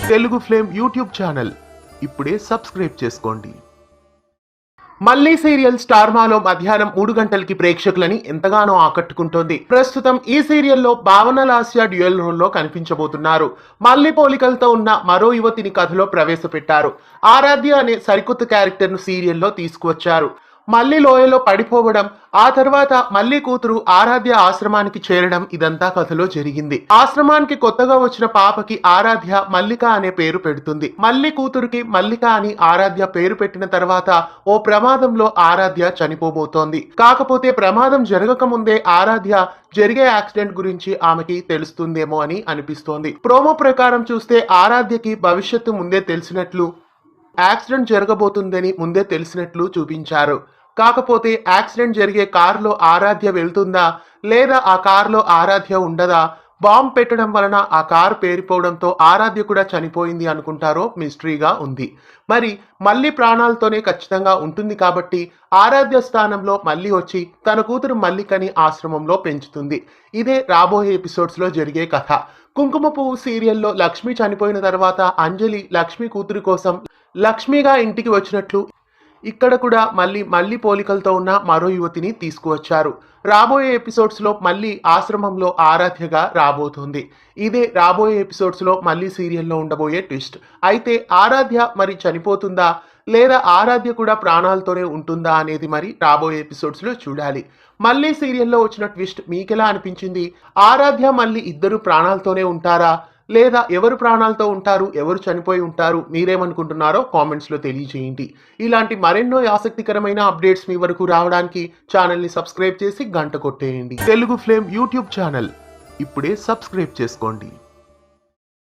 Telugu flame YouTube channel ఇప్పుడే subscribe చేసుకోండి. మళ్ళీ సీరియల్ స్టార్ మాలో మధ్యాహ్నం 3 గంటలకి ప్రేక్షకులని ఎంతగానో ఆకట్టుకుంటోంది. ప్రస్తుతం ఈ సీరియల్లో భావన లాస్య డ్యూయల్ రోల్లో కనిపించబోతున్నారు. మళ్ళీ పోలికలతో ఉన్న మరో యువతిని కథలో ప్రవేశపెట్టారు. ఆరాధ్య అనే సరికొత్త క్యారెక్టర్ ను సీరియల్లో తీసుకువచ్చారు. మళ్ళీ లోయలో పడిపోవడం, ఆ తర్వాత మళ్ళీ కూతురు ఆరాధ్య ఆశ్రమానికి చేరడం ఇదంతా కథలో జరిగింది. ఆశ్రమానికి కొత్తగా వచ్చిన పాపకి ఆరాధ్య మల్లిక అనే పేరు పెడుతుంది. మళ్ళీ కూతురికి మల్లిక అని ఆరాధ్య పేరు పెట్టిన తర్వాత ఓ ప్రమాదంలో ఆరాధ్య చనిపోబోతోంది. కాకపోతే ప్రమాదం జరగక ముందే ఆరాధ్య జరిగే యాక్సిడెంట్ గురించి ఆమెకి తెలుస్తుందేమో అని అనిపిస్తోంది. ప్రోమో ప్రకారం చూస్తే ఆరాధ్యకి భవిష్యత్తు ముందే తెలిసినట్లు, యాక్సిడెంట్ జరగబోతుందని ముందే తెలిసినట్లు చూపించారు. కాకపోతే యాక్సిడెంట్ జరిగే కారులో ఆరాధ్య వెళ్తుందా లేదా ఆ కారులో ఆరాధ్య ఉండదా, బాంబు పెట్టడం వలన ఆ కారు పేరిపోవడంతో ఆరాధ్య కూడా చనిపోయింది అనుకుంటారో మిస్టరీగా ఉంది. మరి మళ్ళీ ప్రాణాలతోనే ఖచ్చితంగా ఉంటుంది కాబట్టి ఆరాధ్య స్థానంలో మళ్ళీ వచ్చి తన కూతురు మల్లికని ఆశ్రమంలో పెంచుతుంది. ఇదే రాబోయే ఎపిసోడ్స్లో జరిగే కథ. కుంకుమ పువ్వు సీరియల్లో లక్ష్మి చనిపోయిన తర్వాత అంజలి లక్ష్మి కూతురి కోసం లక్ష్మిగా ఇంటికి వచ్చినట్లు ఇక్కడ కూడా మళ్ళీ పోలికలతో ఉన్న మరో యువతిని తీసుకువచ్చారు. రాబోయే ఎపిసోడ్స్లో మళ్ళీ ఆశ్రమంలో ఆరాధ్యగా రాబోతుంది. ఇదే రాబోయే ఎపిసోడ్స్లో మళ్ళీ సీరియల్లో ఉండబోయే ట్విస్ట్. అయితే ఆరాధ్య మరి చనిపోతుందా లేదా ఆరాధ్య కూడా ప్రాణాలతోనే ఉంటుందా అనేది మరి రాబోయే ఎపిసోడ్స్లో చూడాలి. మళ్ళీ సీరియల్లో వచ్చిన ట్విస్ట్ మీకెలా అనిపించింది? ఆరాధ్య మళ్ళీ ఇద్దరు ప్రాణాలతోనే ఉంటారా లేదా ఎవరు ప్రాణాలతో ఉంటారు, ఎవరు చనిపోయి ఉంటారు, మీరేమనుకుంటున్నారో కామెంట్స్లో తెలియజేయండి. ఇలాంటి మరెన్నో ఆసక్తికరమైన అప్డేట్స్ మీ వరకు రావడానికి ఛానల్ని సబ్స్క్రైబ్ చేసి గంట కొట్టేయండి. తెలుగు ఫ్లేమ్ యూట్యూబ్ ఛానల్ ఇప్పుడే సబ్స్క్రైబ్ చేసుకోండి.